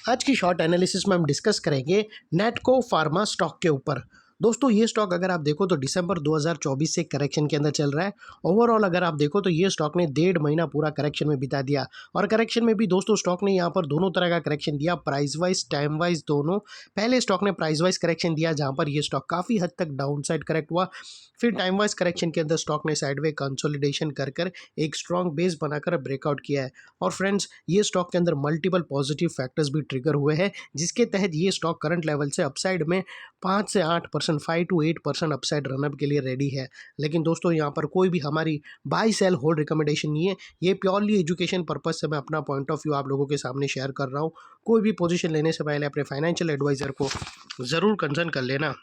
आज की short analysis में हम डिस्कस करेंगे नेटको फार्मा स्टॉक के ऊपर। दोस्तों ये स्टॉक अगर आप देखो तो दिसंबर 2024 से करेक्शन के अंदर चल रहा है। ओवरऑल अगर आप देखो तो ये स्टॉक ने 1.5 महीना पूरा करेक्शन में बिता दिया और करेक्शन में भी दोस्तों स्टॉक ने यहाँ पर दोनों तरह का करेक्शन दिया, प्राइस वाइज टाइम वाइज दोनों। पहले स्टॉक ने प्राइस वाइज करेक्शन दिया जहाँ पर ये स्टॉक काफ़ी हद तक डाउन साइड करेक्ट हुआ। फिर टाइम वाइज करेक्शन के अंदर स्टॉक ने साइडवे कंसोलिडेशन कर एक स्ट्रॉन्ग बेस बनाकर ब्रेकआउट किया है। और फ्रेंड्स ये स्टॉक के अंदर मल्टीपल पॉजिटिव फैक्टर्स भी ट्रिगर हुए हैं जिसके तहत ये स्टॉक करंट लेवल से अपसाइड में 5 से 8%, 5 to 8% अपसाइड रनअप के लिए रेडी है। लेकिन दोस्तों यहाँ पर कोई भी हमारी बाय सेल होल्ड रिकमेंडेशन नहीं है, ये प्योरली एजुकेशन पर्पज से मैं अपना पॉइंट ऑफ व्यू आप लोगों के सामने शेयर कर रहा हूँ। कोई भी पोजीशन लेने से पहले अपने फाइनेंशियल एडवाइजर को ज़रूर कंसर्न कर लेना।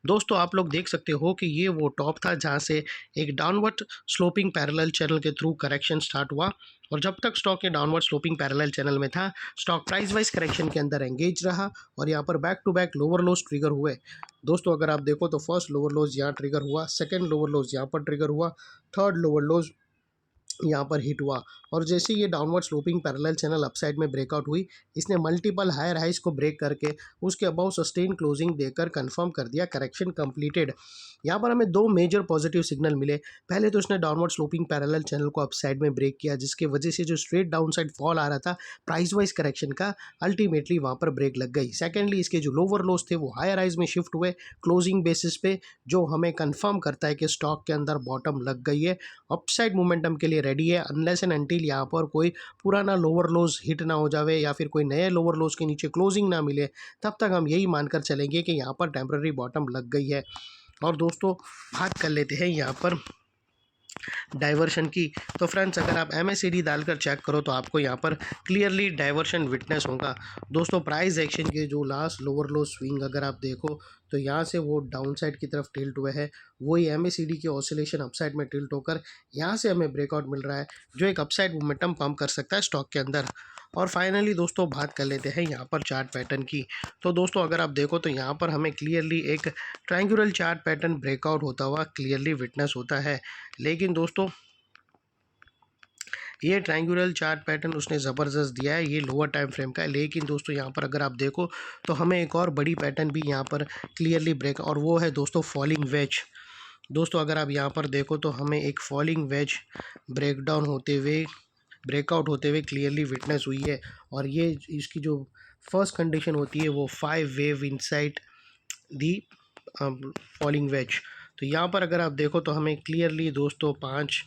दोस्तों आप लोग देख सकते हो कि ये वो टॉप था जहाँ से एक डाउनवर्ड स्लोपिंग पैरेलल चैनल के थ्रू करेक्शन स्टार्ट हुआ और जब तक स्टॉक ये डाउनवर्ड स्लोपिंग पैरेलल चैनल में था स्टॉक प्राइस वाइज करेक्शन के अंदर एंगेज रहा और यहाँ पर back to back lower lows trigger हुए। दोस्तों अगर आप देखो तो फर्स्ट लोअर लोज यहाँ ट्रिगर हुआ, सेकेंड लोअर लोज यहाँ पर ट्रिगर हुआ, थर्ड लोअर लोज यहाँ पर हिट हुआ और जैसे ये downward sloping parallel channel upside में ब्रेकआउट हुई इसने मल्टीपल हायर हाइज को ब्रेक करके उसके अबाउ सस्टेन क्लोजिंग देकर कंफर्म कर दिया करेक्शन कंप्लीटेड। यहाँ पर हमें दो मेजर पॉजिटिव सिग्नल मिले। पहले तो इसने डाउनवर्ड स्लोपिंग पैरेलल चैनल को अपसाइड में ब्रेक किया जिसकी वजह से जो स्ट्रेट डाउन साइड फॉल आ रहा था प्राइस वाइज करेक्शन का अल्टीमेटली वहाँ पर ब्रेक लग गई। सेकेंडली इसके जो लोअर लोज थे वो हायर हाइज में शिफ्ट हुए क्लोजिंग बेसिस पे, जो हमें कंफर्म करता है कि स्टॉक के अंदर बॉटम लग गई है, अपसाइड मोमेंटम के लिए रेडी है। अनलेस एंड अनटिल यहाँ पर कोई पुराना लोअर लोज हिट ना हो जावे या फिर कोई नए लोअर लोज के नीचे क्लोजिंग ना मिले तब तक हम यही मानकर चलेंगे कि यहाँ पर टेम्पररी बॉटम लग गई है। और दोस्तों बात कर लेते हैं यहाँ पर डाइवर्शन की। तो फ्रेंड्स अगर आप MACD डालकर चेक करो तो आपको यहाँ पर क्लियरली डाइवर्शन विटनेस होगा। दोस्तों प्राइस एक्शन के जो लास्ट लोअर लो स्विंग अगर आप देखो तो यहाँ से वो डाउन साइड की तरफ टिल्ट हुए हैं, वही MACD के ऑसिलेशन अपसाइड में टिल्ट होकर यहाँ से हमें ब्रेकआउट मिल रहा है जो एक अपसाइड मोमेंटम पंप कर सकता है स्टॉक के अंदर। और फाइनली दोस्तों बात कर लेते हैं यहाँ पर चार्ट पैटर्न की। तो दोस्तों अगर आप देखो तो यहाँ पर हमें क्लियरली एक ट्रायंगुलर चार्ट पैटर्न ब्रेकआउट होता हुआ क्लियरली विटनेस होता है। लेकिन दोस्तों ये ट्रायंगुलर चार्ट पैटर्न उसने ज़बरदस्त दिया है, ये लोअर टाइम फ्रेम का है। लेकिन दोस्तों यहाँ पर अगर आप देखो तो हमें एक और बड़ी पैटर्न भी यहाँ पर क्लियरली ब्रेक, और वो है दोस्तों फॉलिंग वेज। दोस्तों अगर आप यहाँ पर देखो तो हमें एक फॉलिंग वेज ब्रेकडाउन होते हुए ब्रेकआउट होते हुए क्लियरली विटनेस हुई है। और ये इसकी जो फर्स्ट कंडीशन होती है वो 5 wave inside the falling veg. तो यहाँ पर अगर आप देखो तो हमें क्लियरली दोस्तों 5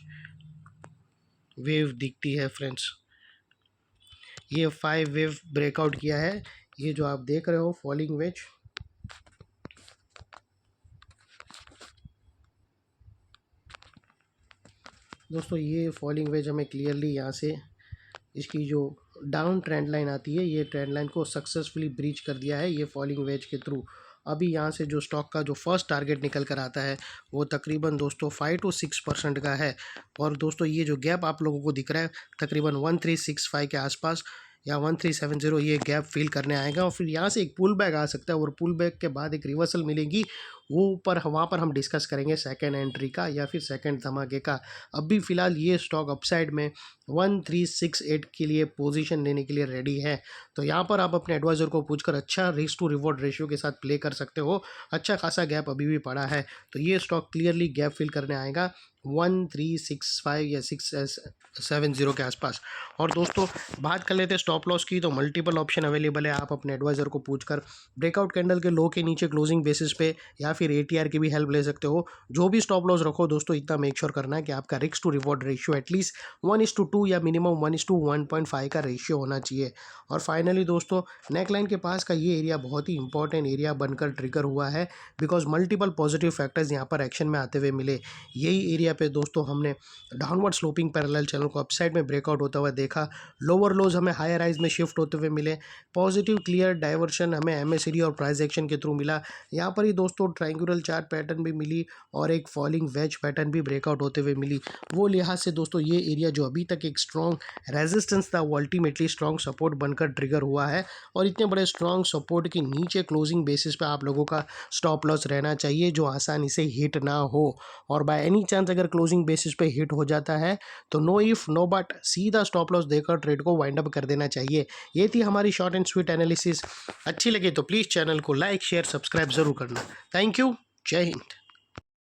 वेव दिखती है फ्रेंड्स। ये 5 वेव ब्रेकआउट किया है, ये जो आप देख रहे हो फॉलिंग वेज। दोस्तों ये फॉलिंग वेज हमें क्लियरली यहाँ से इसकी जो डाउन ट्रेंड लाइन आती है ये ट्रेंड लाइन को सक्सेसफुली ब्रीच कर दिया है ये फॉलिंग वेज के थ्रू। अभी यहाँ से जो स्टॉक का जो फर्स्ट टारगेट निकल कर आता है वो तकरीबन दोस्तों 5 to 6% का है। और दोस्तों ये जो गैप आप लोगों को दिख रहा है तकरीबन 1365 के आसपास या 1370 ये गैप फिल करने आएगा और फिर यहाँ से एक पुल बैक आ सकता है और पुल बैक के बाद एक रिवर्सल मिलेगी, वो ऊपर वहाँ पर हम डिस्कस करेंगे सेकंड एंट्री का या फिर सेकंड धमाके का। अभी फ़िलहाल ये स्टॉक अपसाइड में 1368 के लिए पोजीशन लेने के लिए रेडी है। तो यहाँ पर आप अपने एडवाइज़र को पूछकर अच्छा रिस्क टू रिवॉर्ड रेशियो के साथ प्ले कर सकते हो। अच्छा खासा गैप अभी भी पड़ा है तो ये स्टॉक क्लियरली गैप फिल करने आएगा 1365 या 670 के आसपास। और दोस्तों बात कर लेते हैं स्टॉप लॉस की। तो मल्टीपल ऑप्शन अवेलेबल है, आप अपने एडवाइज़र को पूछकर ब्रेकआउट कैंडल के लो के नीचे क्लोजिंग बेसिस पे या फिर ATR की भी हेल्प ले सकते हो। जो भी स्टॉप लॉस रखो दोस्तों इतना मेक श्योर करना है कि आपका risk to reward ratio at least 1:2 या मिनिमम 1:1.5 का रेशियो होना चाहिए। और फाइनली दोस्तों नेकलाइन के पास का ये एरिया बहुत ही इंपॉर्टेंट एरिया बनकर ट्रिगर हुआ है बिकॉज मल्टीपल पॉजिटिव फैक्टर्स यहाँ पर एक्शन में आते हुए मिले। यही एरिया पे दोस्तों हमने डाउनवर्ड स्लोपिंग पैरेलल चैनल को अपसाइड में ब्रेकआउट होता हुआ देखा, लोअर लोज हमें हायर हाइज में शिफ्ट होते हुए मिले, पॉजिटिव क्लियर डाइवर्शन हमें MACD और प्राइस एक्शन के थ्रू मिला। यहाँ पर ही दोस्तों ट्रायंगुलर चार्ट पैटर्न भी मिली और एक फॉलिंग वेज पैटर्न भी ब्रेकआउट होते हुए मिली। वो लिहाज से दोस्तों ये एरिया जो अभी तक एक स्ट्रॉन्ग रेजिस्टेंस था वो अल्टीमेटली स्ट्रॉन्ग सपोर्ट बनकर ट्रिगर हुआ है और इतने बड़े स्ट्रॉन्ग सपोर्ट के नीचे क्लोजिंग बेसिस पे आप लोगों का स्टॉप लॉस रहना चाहिए जो आसानी से हिट ना हो। और बाय एनी चांस अगर क्लोजिंग बेसिस पे हिट हो जाता है तो नो इफ नो बट सीधा स्टॉप लॉस देकर ट्रेड को वाइंड अप कर देना चाहिए। ये थी हमारी शॉर्ट एंड स्वीट एनालिसिस। अच्छी लगे तो प्लीज़ चैनल को लाइक शेयर सब्सक्राइब ज़रूर करना। Thank you. जय हिंद।